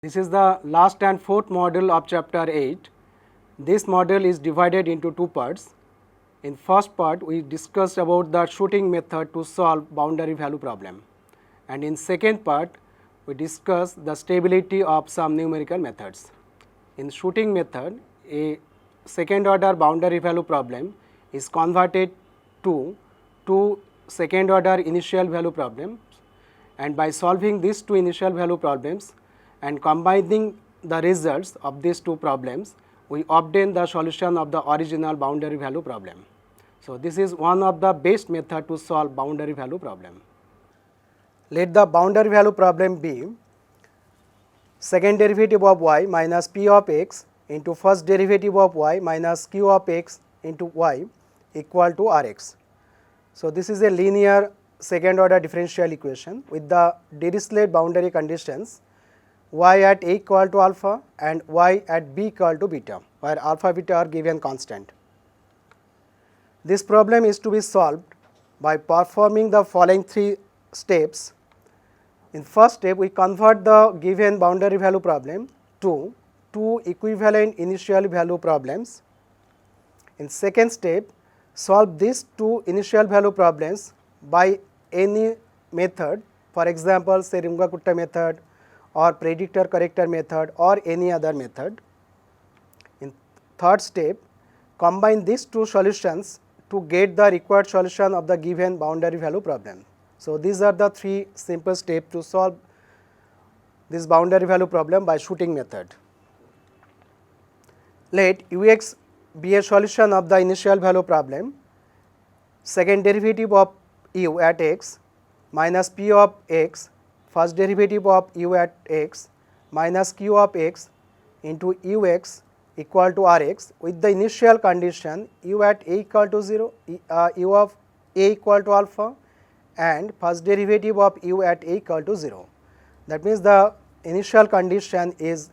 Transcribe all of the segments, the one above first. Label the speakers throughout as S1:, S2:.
S1: This is the last and fourth module of chapter 8. This module is divided into two parts. In first part, we discussed about the shooting method to solve boundary value problem. And in second part, we discussed the stability of some numerical methods. In shooting method, a second order boundary value problem is converted to two second order initial value problems, and by solving these two initial value problems and combining the results of these two problems, we obtain the solution of the original boundary value problem. So, this is one of the best method to solve boundary value problem. Let the boundary value problem be second derivative of y minus p of x into first derivative of y minus q of x into y equal to Rx. So, this is a linear second order differential equation with the Dirichlet boundary conditions y at a equal to alpha and y at b equal to beta, where alpha beta are given constant. This problem is to be solved by performing the following three steps. In first step, we convert the given boundary value problem to two equivalent initial value problems. In second step, solve these two initial value problems by any method, for example, say Runge-Kutta method or predictor corrector method or any other method. In third step, combine these two solutions to get the required solution of the given boundary value problem. So, these are the three simple steps to solve this boundary value problem by shooting method. Let ux be a solution of the initial value problem. Second derivative of u at x minus p of x, first derivative of u at x minus q of x into ux equal to Rx with the initial condition u at a equal to 0, u of a equal to alpha and first derivative of u at a equal to 0. That means the initial condition is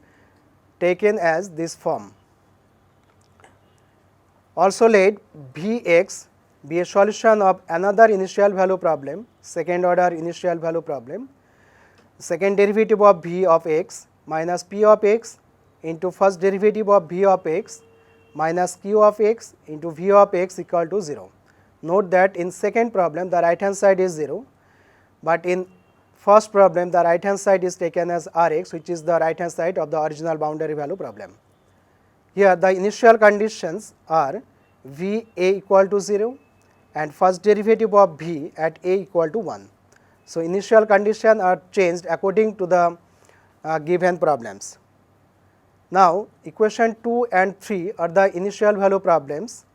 S1: taken as this form. Also let Vx be a solution of another initial value problem, second order initial value problem. Second derivative of v of x minus p of x into first derivative of v of x minus q of x into v of x equal to 0. Note that in second problem the right hand side is 0, but in first problem the right hand side is taken as Rx, which is the right hand side of the original boundary value problem. Here the initial conditions are v a equal to 0 and first derivative of v at a equal to 1. So, initial conditions are changed according to the given problems. Now, equation 2 and 3 are the initial value problems,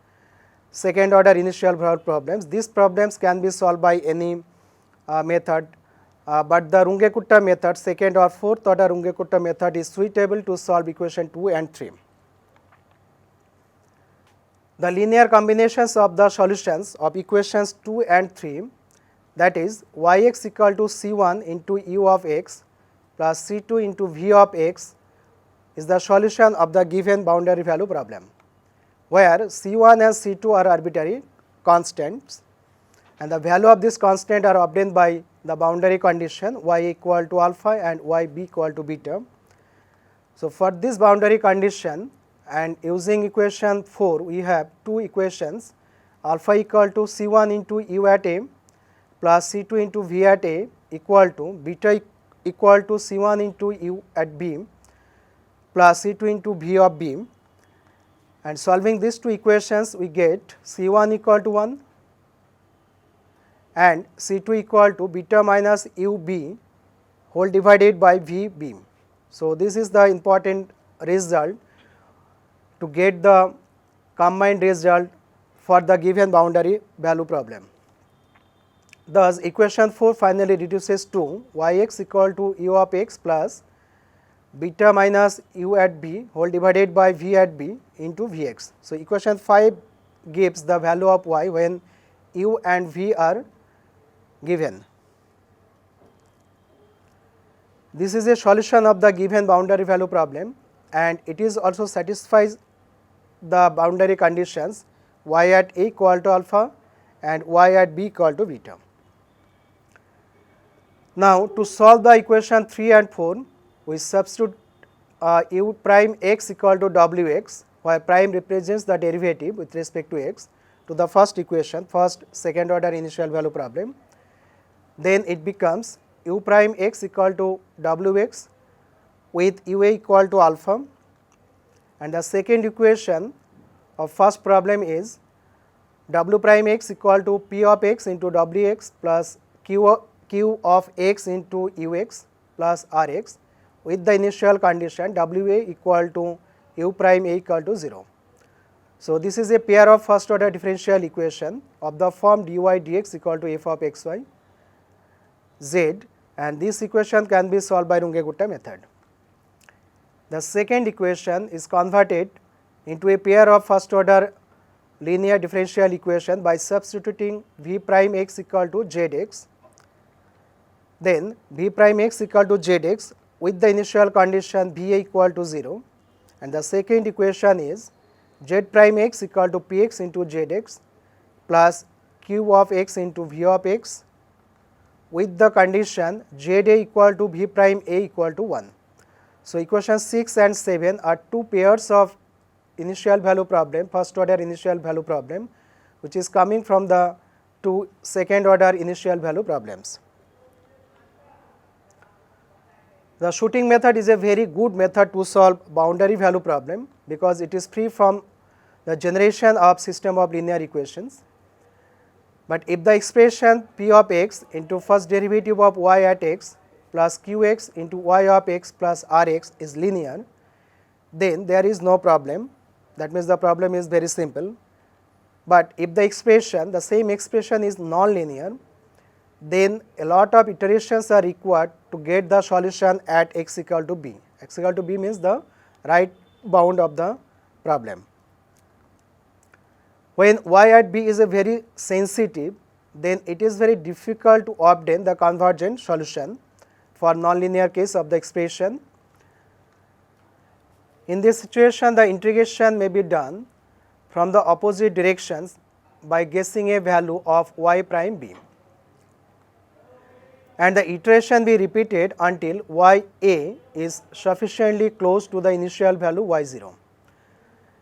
S1: second order initial value problems. These problems can be solved by any method, but the Runge-Kutta method, second or fourth order Runge-Kutta method is suitable to solve equation 2 and 3. The linear combinations of the solutions of equations 2 and 3, that is yx equal to c1 into u of x plus c2 into v of x, is the solution of the given boundary value problem, where c1 and c2 are arbitrary constants and the value of this constant are obtained by the boundary condition y equal to alpha and yb equal to beta. So, for this boundary condition and using equation 4, we have two equations, alpha equal to c1 into u at a plus c2 into v at a equal to beta equal to c1 into u at b plus c2 into v of b, and solving these two equations we get c1 equal to 1 and c2 equal to beta minus ub whole divided by vb. So, this is the important result to get the combined result for the given boundary value problem. Thus, equation 4 finally reduces to yx equal to u of x plus beta minus u at b whole divided by v at b into vx. So, equation 5 gives the value of y when u and v are given. This is a solution of the given boundary value problem and it is also satisfies the boundary conditions y at a equal to alpha and y at b equal to beta. Now, to solve the equation 3 and 4, we substitute u prime x equal to wx, where prime represents the derivative with respect to x, to the first equation, first second order initial value problem, then it becomes u prime x equal to wx with ua equal to alpha, and the second equation of first problem is w prime x equal to p of x into wx plus q of x into ux plus rx with the initial condition wa equal to u prime a equal to 0. So, this is a pair of first order differential equation of the form dy dx equal to f of xy z, and this equation can be solved by Runge-Kutta method. The second equation is converted into a pair of first order linear differential equation by substituting v prime x equal to zx, then v prime x equal to zx with the initial condition va equal to 0, and the second equation is z prime x equal to px into zx plus q of x into v of x with the condition za equal to v prime a equal to 1. So, equation 6 and 7 are two pairs of initial value problem, first order initial value problem, which is coming from the two second order initial value problems. The shooting method is a very good method to solve boundary value problem because it is free from the generation of system of linear equations. But if the expression p of x into first derivative of y at x plus qx into y of x plus rx is linear, then there is no problem. That means the problem is very simple. But if the expression, the same expression is non-linear, then a lot of iterations are required to get the solution at x equal to b. X equal to b means the right bound of the problem. When y at b is a very sensitive, then it is very difficult to obtain the convergent solution for nonlinear case of the expression. In this situation, the integration may be done from the opposite directions by guessing a value of y prime b, and the iteration be repeated until y a is sufficiently close to the initial value y 0,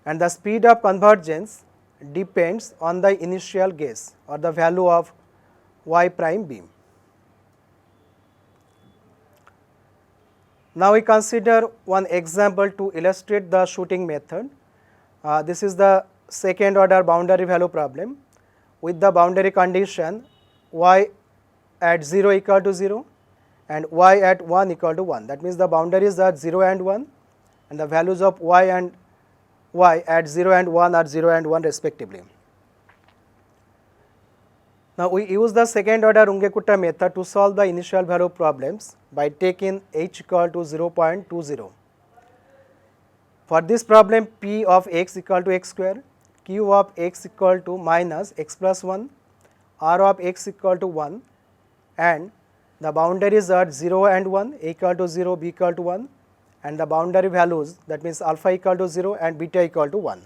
S1: and the speed of convergence depends on the initial guess or the value of y prime b. Now, we consider one example to illustrate the shooting method. This is the second order boundary value problem with the boundary condition y at 0 equal to 0 and y at 1 equal to 1. That means the boundaries are 0 and 1, and the values of y at 0 and 1 are 0 and 1 respectively. Now, we use the second order Runge-Kutta method to solve the initial value problems by taking h equal to 0.20. For this problem, p of x equal to x square, q of x equal to minus x plus 1, r of x equal to 1, and the boundaries are 0 and 1, a equal to 0, b equal to 1, and the boundary values, that means alpha equal to 0 and beta equal to 1.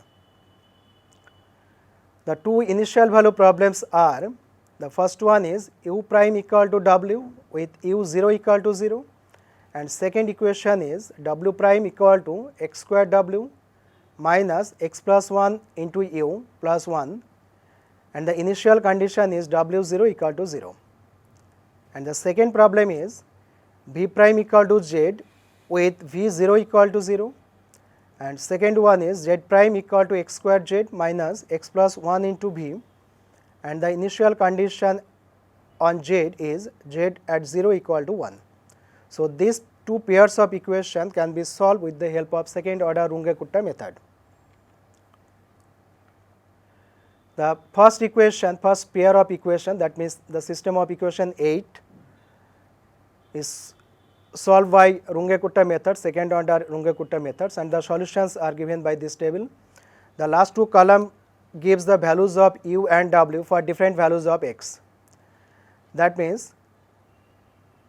S1: The two initial value problems are, the first one is u prime equal to w with u 0 equal to 0, and second equation is w prime equal to x square w minus x plus 1 into u plus 1, and the initial condition is w 0 equal to 0. And the second problem is v prime equal to z with v 0 equal to 0, and second one is z prime equal to x square z minus x plus 1 into v, and the initial condition on z is z at 0 equal to 1. So, these two pairs of equation can be solved with the help of second order Runge-Kutta method. The first equation, first pair of equation, that means the system of equation 8 is solved by Runge-Kutta method, second order Runge-Kutta methods, and the solutions are given by this table. The last two column gives the values of u and w for different values of x. That means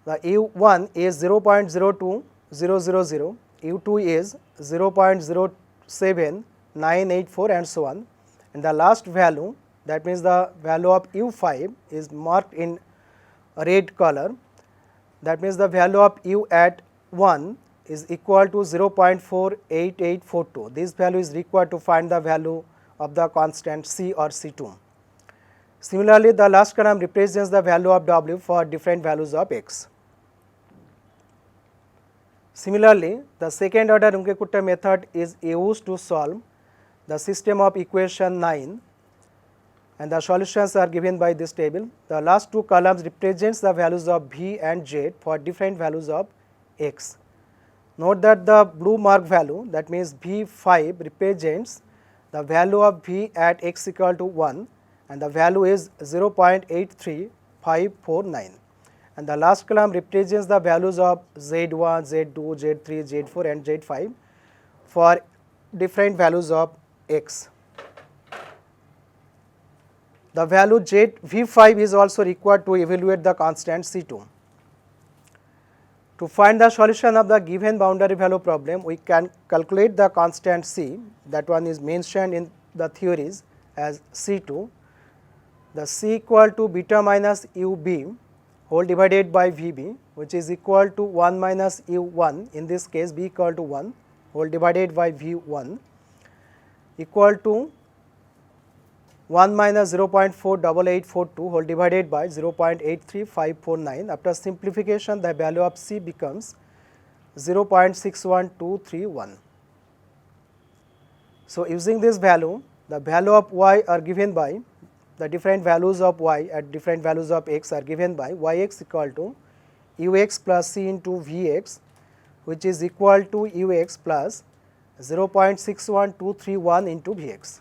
S1: the u1 is 0.02000, u2 is 0.07984 and so on, and the last value, that means the value of u5 is marked in red color. That means the value of u at 1 is equal to 0.48842. This value is required to find the value of the constant C or C2. Similarly, the last column represents the value of W for different values of X. Similarly, the second order Runge-Kutta method is used to solve the system of equation 9, and the solutions are given by this table. The last two columns represents the values of V and Z for different values of X. Note that the blue mark value, that means V5, represents the value of V at x equal to 1, and the value is 0.83549. And the last column represents the values of Z1, Z2, Z3, Z4 and Z5 for different values of X. The value V5 is also required to evaluate the constant C2. To find the solution of the given boundary value problem, we can calculate the constant C, that one is mentioned in the theories as C2. The C equal to beta minus UB whole divided by VB, which is equal to 1 minus U1, in this case B equal to 1 whole divided by V1, equal to 1 minus 0.48842 whole divided by 0.83549. After simplification, the value of C becomes 0.61231. So, using this value, the value of Y are given by the different values of Y at different values of X are given by Yx equal to Ux plus C into Vx, which is equal to Ux plus 0.61231 into Vx.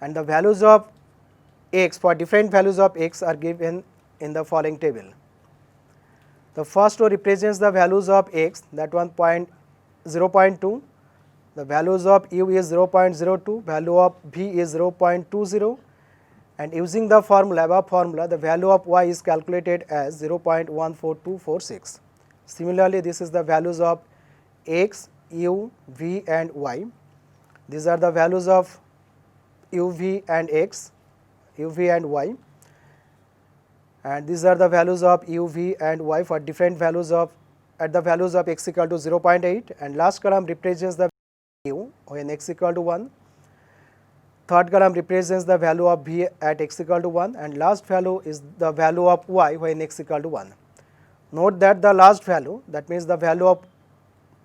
S1: And the values of X for different values of X are given in the following table. The first row represents the values of X, that 0.2, the values of U is 0.02, value of V is 0.20, and using the formula, above formula, the value of Y is calculated as 0.14246. Similarly, this is the values of X, U, V and Y. These are the values of UV and X, UV and Y, and these are the values of UV and Y for different values of at the values of x equal to 0.8, and last column represents the U when x equal to 1. Third column represents the value of V at x equal to 1, and last value is the value of Y when x equal to 1. Note that the last value, that means the value of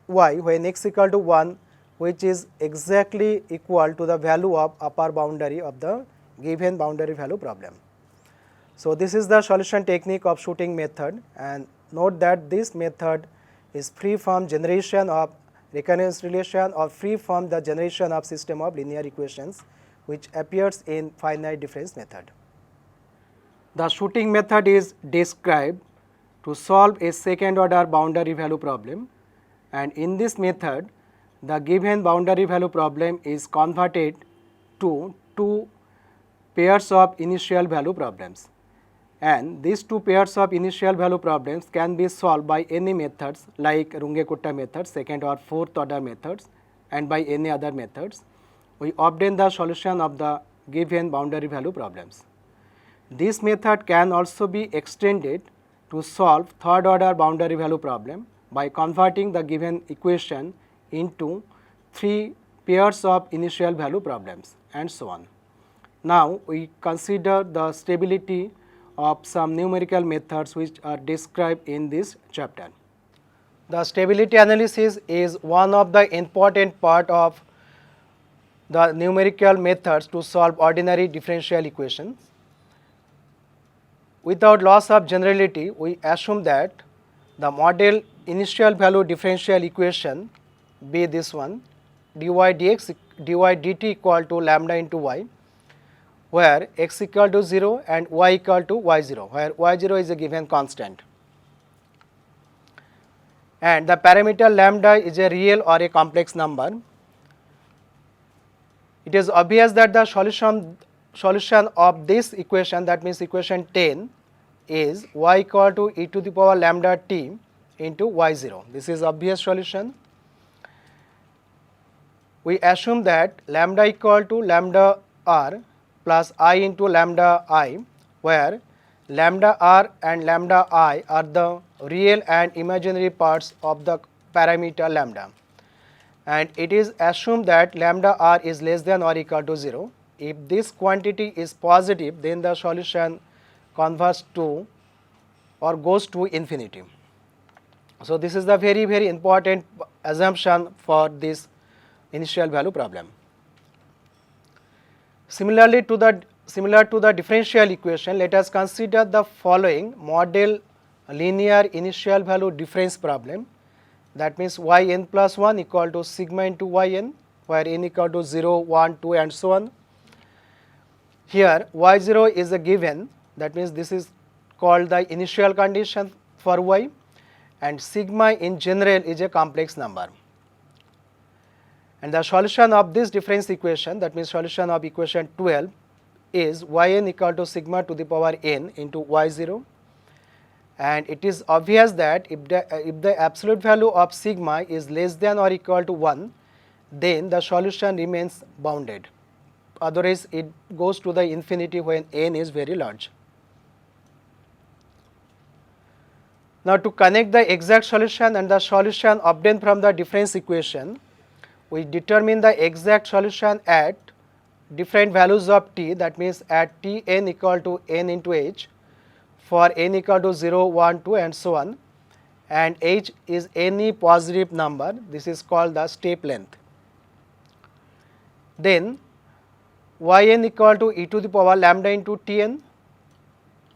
S1: Y when x equal to 1, which is exactly equal to the value of upper boundary of the given boundary value problem. So, this is the solution technique of shooting method, and note that this method is free from generation of recurrence relation or free from the generation of system of linear equations, which appears in finite difference method. The shooting method is described to solve a second order boundary value problem, and in this method the given boundary value problem is converted to two pairs of initial value problems, and these two pairs of initial value problems can be solved by any methods like Runge-Kutta method, second or fourth order methods, and by any other methods. We obtain the solution of the given boundary value problems. This method can also be extended to solve third order boundary value problem by converting the given equation into three pairs of initial value problems, and so on. Now, we consider the stability of some numerical methods which are described in this chapter. The stability analysis is one of the important part of the numerical methods to solve ordinary differential equations. Without loss of generality, we assume that the model initial value differential equation be this one, dy dx dy dt equal to lambda into y, where x equal to 0 and y equal to y0, where y0 is a given constant, and the parameter lambda is a real or a complex number. It is obvious that the solution of this equation, that means equation 10, is y equal to e to the power lambda t into y0. This is obvious solution. We assume that lambda equal to lambda r plus I into lambda I, where lambda r and lambda I are the real and imaginary parts of the parameter lambda, and it is assumed that lambda r is less than or equal to 0. If this quantity is positive, then the solution converges to or goes to infinity. So this is the very important assumption for this initial value problem. Similar to the differential equation, let us consider the following model linear initial value difference problem. That means yn plus 1 equal to sigma into yn, where n equal to 0, 1, 2 and so on. Here y0 is a given, that means this is called the initial condition for y, and sigma in general is a complex number. And the solution of this difference equation, that means solution of equation 12, is yn equal to sigma to the power n into y0. And it is obvious that if the absolute value of sigma is less than or equal to 1, then the solution remains bounded. Otherwise, it goes to the infinity when n is very large. Now, to connect the exact solution and the solution obtained from the difference equation, we determine the exact solution at different values of t, that means at t n equal to n into h, for n equal to 0, 1, 2 and so on, and h is any positive number. This is called the step length. Then yn equal to e to the power lambda into tn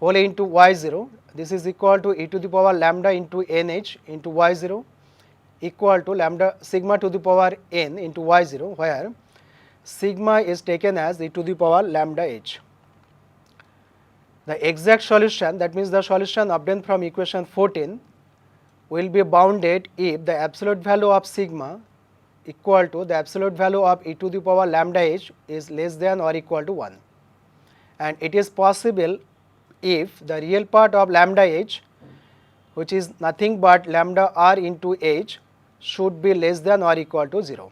S1: whole into y0. This is equal to e to the power lambda into nh into y0 equal to lambda sigma to the power n into y0, where sigma is taken as e to the power lambda h. The exact solution, that means the solution obtained from equation 14, will be bounded if the absolute value of sigma equal to the absolute value of e to the power lambda h is less than or equal to 1. And it is possible if the real part of lambda h, which is nothing but lambda r into h, should be less than or equal to 0.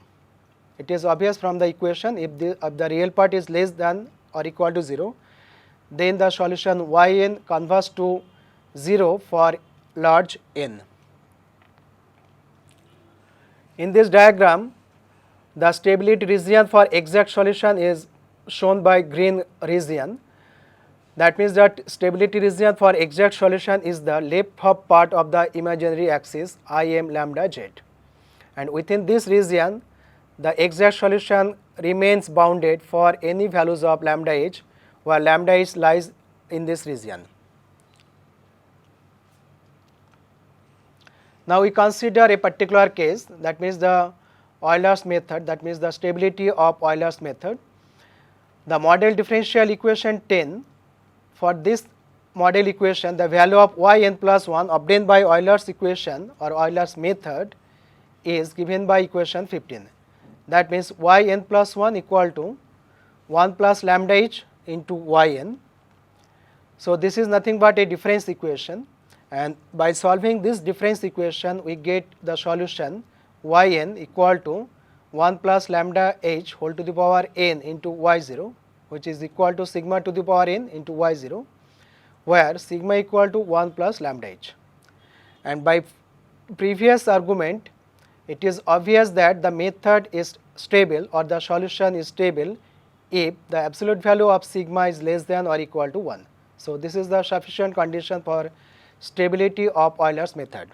S1: It is obvious from the equation, if the real part is less than or equal to 0, then the solution yn converges to 0 for large n. In this diagram, the stability region for exact solution is shown by green region. That means that stability region for exact solution is the left half part of the imaginary axis Im lambda z, and within this region the exact solution remains bounded for any values of lambda h, where lambda h lies in this region. Now we consider a particular case, that means the Euler's method, that means the stability of Euler's method. The model differential equation 10, for this model equation, the value of yn plus 1 obtained by Euler's equation or Euler's method is given by equation 15. That means yn plus 1 equal to 1 plus lambda h into yn. So this is nothing but a difference equation, and by solving this difference equation we get the solution yn equal to 1 plus lambda h whole to the power n into y0, which is equal to sigma to the power n into y0, where sigma equal to 1 plus lambda h. And by previous argument, it is obvious that the method is stable or the solution is stable if the absolute value of sigma is less than or equal to 1. So this is the sufficient condition for stability of Euler's method.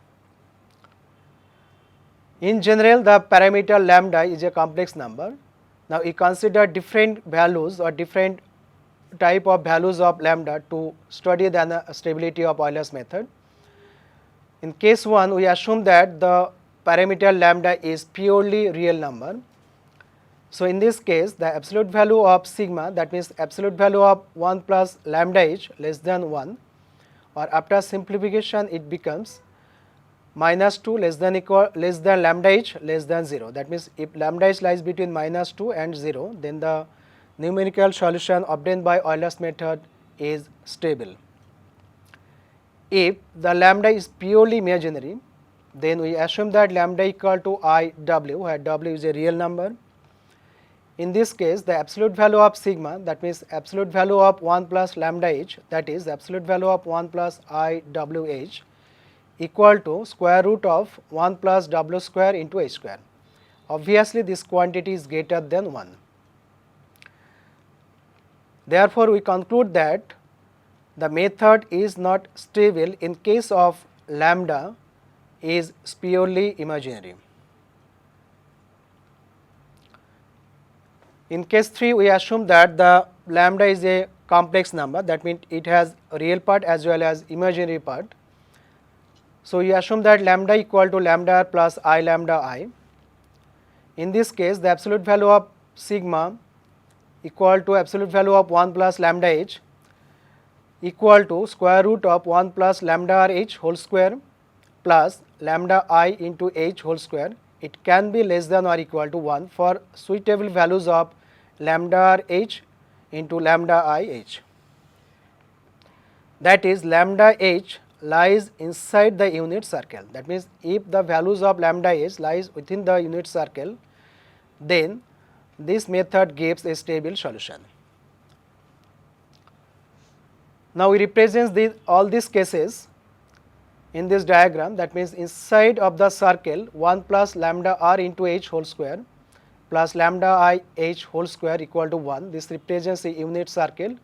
S1: In general, the parameter lambda is a complex number. Now we consider different values or different type of values of lambda to study the stability of Euler's method. In case 1, we assume that the parameter lambda is purely real number. So in this case, the absolute value of sigma, that means absolute value of 1 plus lambda h less than 1, or after simplification it becomes minus 2 less than lambda h less than 0. That means if lambda h lies between minus 2 and 0, then the numerical solution obtained by Euler's method is stable. If the lambda is purely imaginary, then we assume that lambda equal to iw, where w is a real number. In this case, the absolute value of sigma, that means absolute value of 1 plus lambda h, that is absolute value of 1 plus iwh, equal to square root of 1 plus w square into h square. Obviously, this quantity is greater than 1. Therefore, we conclude that the method is not stable in case of lambda is purely imaginary. In case 3, we assume that the lambda is a complex number, that means it has a real part as well as imaginary part. So, we assume that lambda equal to lambda plus I lambda I. In this case, the absolute value of sigma equal to absolute value of 1 plus lambda h equal to square root of 1 plus lambda r h whole square plus lambda I into h whole square. It can be less than or equal to 1 for suitable values of lambda r h into lambda I h. That is, lambda h lies inside the unit circle. That means, if the values of lambda h lies within the unit circle, then this method gives a stable solution. Now, we represent all these cases in this diagram. That means, inside of the circle 1 plus lambda r into h whole square plus lambda I h whole square equal to 1. This represents a unit circle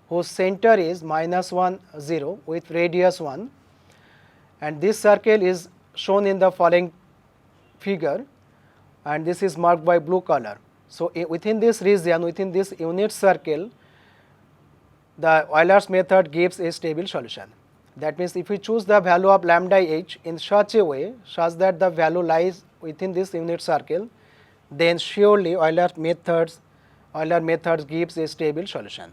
S1: whose center is minus 1 0 with radius 1, and this circle is shown in the following figure, and this is marked by blue color. So, within this region, within this unit circle, the Euler's method gives a stable solution. That means, if we choose the value of lambda h in such a way such that the value lies within this unit circle, then surely Euler methods gives a stable solution.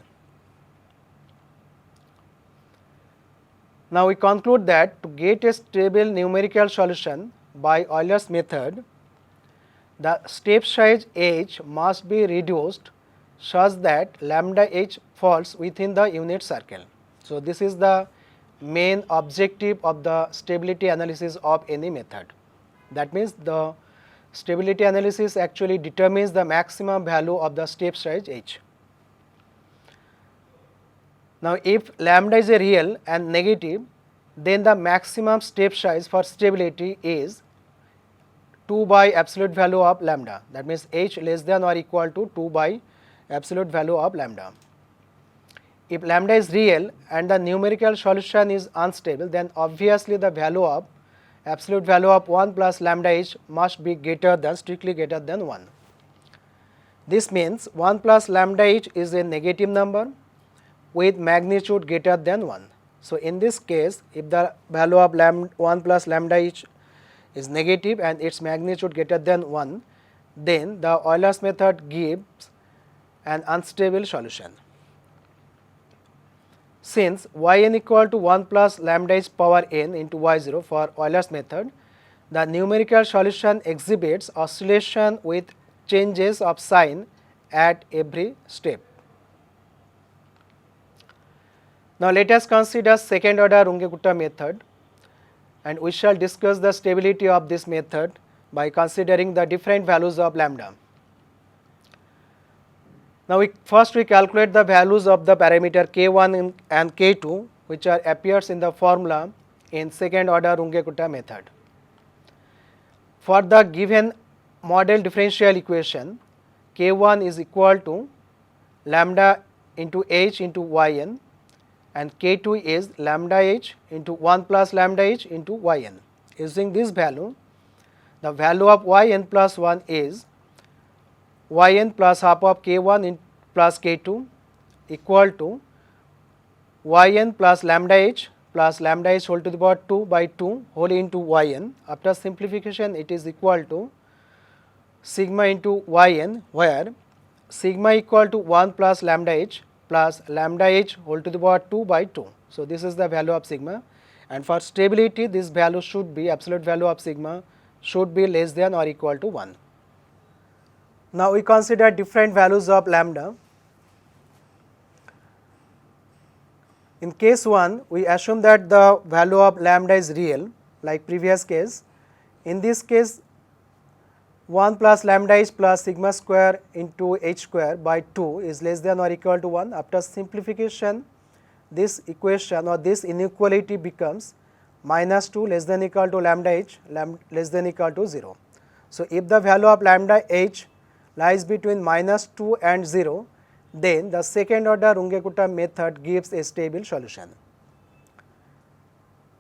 S1: Now, we conclude that to get a stable numerical solution by Euler's method, the step size h must be reduced such that lambda h falls within the unit circle. So, this is the main objective of the stability analysis of any method. That means, the stability analysis actually determines the maximum value of the step size h. Now, if lambda is a real and negative, then the maximum step size for stability is 2 by absolute value of lambda. That means, h less than or equal to 2 by absolute value of lambda. If lambda is real and the numerical solution is unstable, then obviously the value of absolute value of 1 plus lambda h must be strictly greater than 1. This means 1 plus lambda h is a negative number with magnitude greater than 1. So, in this case, if the value of 1 plus lambda h is negative and its magnitude greater than 1, then the Euler's method gives an unstable solution. Since yn equal to 1 plus lambda h power n into y0 for Euler's method, the numerical solution exhibits oscillation with changes of sign at every step. Now, let us consider second order Runge-Kutta method, and we shall discuss the stability of this method by considering the different values of lambda. Now, first we calculate the values of the parameter k1 and k2, which appears in the formula in second order Runge-Kutta method. For the given model differential equation, k1 is equal to lambda into h into yn, and k2 is lambda h into 1 plus lambda h into yn. Using this value, the value of yn plus 1 is yn plus half of k1 plus k2 equal to yn plus lambda h whole to the power 2 by 2 whole into yn. After simplification, it is equal to sigma into yn, where sigma equal to 1 plus lambda h whole to the power 2 by 2. So, this is the value of sigma, and for stability this value should be, absolute value of sigma should be less than or equal to 1. Now, we consider different values of lambda. In case 1, we assume that the value of lambda is real, like previous case. In this case, 1 plus lambda h plus sigma square into h square by 2 is less than or equal to 1. After simplification, this equation or this inequality becomes minus 2 less than equal to lambda h less than equal to 0. So, if the value of lambda h lies between minus 2 and 0, then the second order Runge-Kutta method gives a stable solution.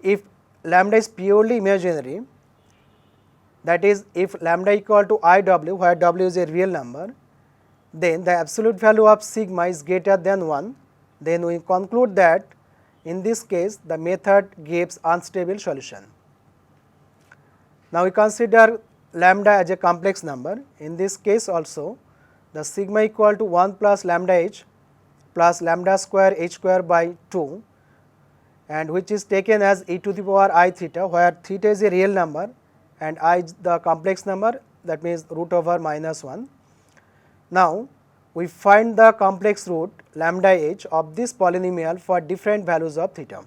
S1: If lambda is purely imaginary, that is if lambda equal to IW where W is a real number, then the absolute value of sigma is greater than 1, then we conclude that in this case the method gives unstable solution. Now we consider lambda as a complex number. In this case also the sigma equal to 1 plus lambda h plus lambda square h square by 2, and which is taken as e to the power I theta, where theta is a real number and I is the complex number, that means root over minus 1. Now we find the complex root lambda h of this polynomial for different values of theta.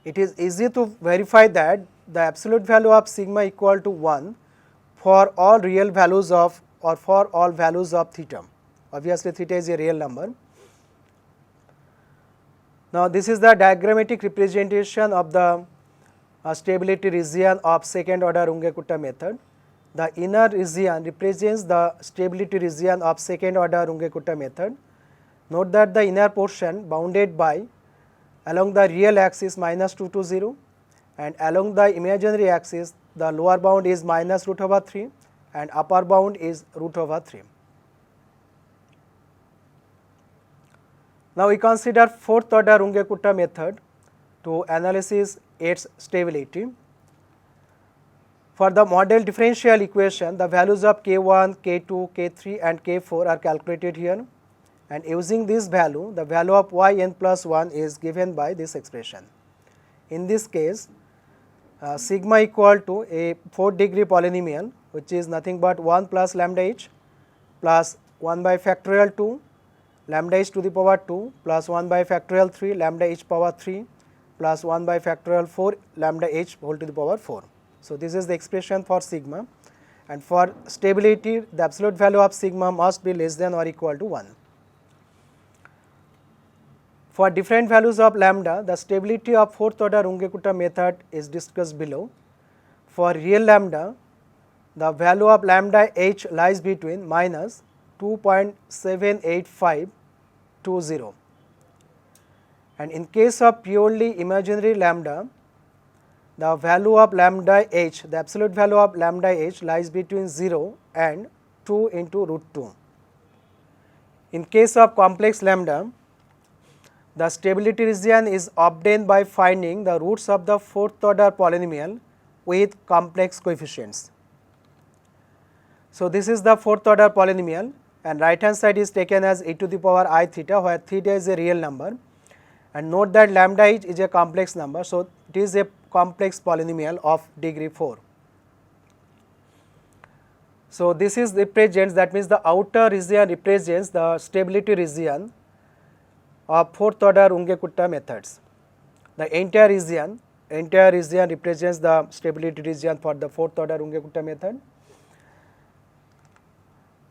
S1: It is easy to verify that the absolute value of sigma equal to 1 for all real values of or for all values of theta. Obviously theta is a real number. Now this is the diagrammatic representation of the stability region of second order Runge-Kutta method. The inner region represents the stability region of second order Runge-Kutta method. Note that the inner portion bounded by along the real axis minus 2 to 0, and along the imaginary axis the lower bound is minus root over 3 and upper bound is root over 3. Now we consider fourth order Runge-Kutta method to analyze its stability. For the model differential equation, the values of k1, k2, k3 and k4 are calculated here, and using this value, the value of yn plus 1 is given by this expression. In this case, sigma equal to a 4th degree polynomial, which is nothing but 1 plus lambda h plus 1 by factorial 2 lambda h to the power 2 plus 1 by factorial 3 lambda h power 3 plus 1 by factorial 4 lambda h whole to the power 4. So this is the expression for sigma, and for stability the absolute value of sigma must be less than or equal to 1. For different values of lambda, the stability of fourth order Runge-Kutta method is discussed below. For real lambda, the value of lambda h lies between minus 2.785 to 0. And in case of purely imaginary lambda, the value of lambda h, the absolute value of lambda h lies between 0 and 2 into root 2. In case of complex lambda, the stability region is obtained by finding the roots of the fourth order polynomial with complex coefficients. So this is the fourth order polynomial, and right hand side is taken as e to the power I theta, where theta is a real number, and note that lambda h is a complex number, so it is a complex polynomial of degree 4. So this is represents, that means the outer region represents the stability region of fourth order Runge-Kutta methods. The entire region represents the stability region for the fourth order Runge-Kutta method,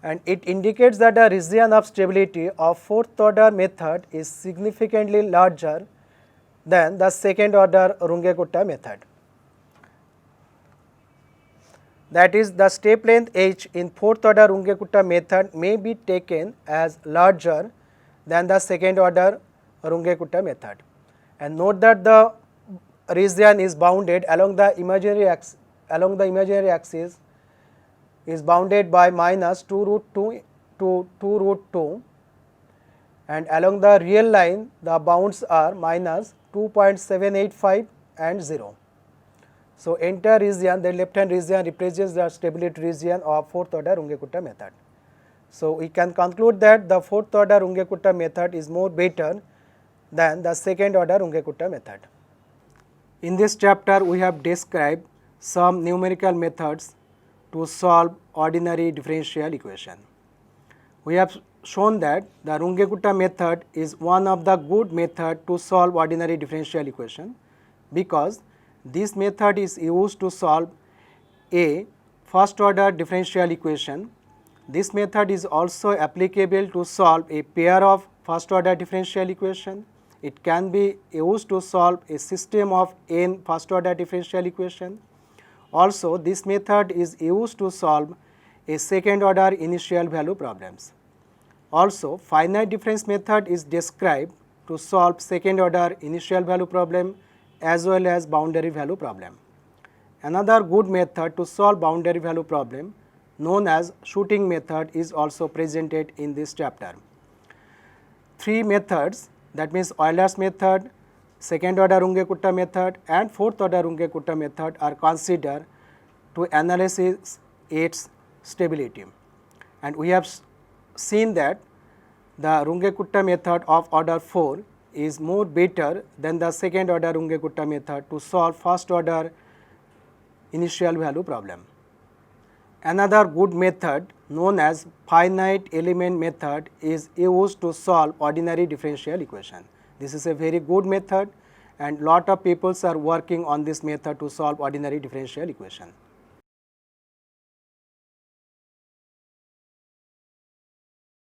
S1: and it indicates that the region of stability of fourth order method is significantly larger than the second order Runge-Kutta method. That is, the step length h in fourth order Runge-Kutta method may be taken as larger than the second order Runge-Kutta method. And note that the region is bounded along the imaginary axis is bounded by minus 2 root 2 to 2 root 2, and along the real line the bounds are minus 2.785 and 0. So entire region, the left hand region represents the stability region of fourth order Runge-Kutta method. So we can conclude that the fourth order Runge-Kutta method is more better than the second order Runge-Kutta method. In this chapter we have described some numerical methods to solve ordinary differential equation. We have shown that the Runge-Kutta method is one of the good method to solve ordinary differential equation, because this method is used to solve a first order differential equation. This method is also applicable to solve a pair of first order differential equation, It can be used to solve a system of n first order differential equation. Also, this method is used to solve a second order initial value problems. Also, finite difference method is described to solve second order initial value problem as well as boundary value problem. Another good method to solve boundary value problem known as shooting method is also presented in this chapter. Three methods, that means Euler's method, second order Runge-Kutta method and fourth order Runge-Kutta method are considered to analyze its stability. And we have seen that the Runge-Kutta method of order 4 is more better than the second order Runge-Kutta method to solve first order initial value problem. Another good method known as finite element method is used to solve ordinary differential equation. This is a very good method and lot of people are working on this method to solve ordinary differential equation.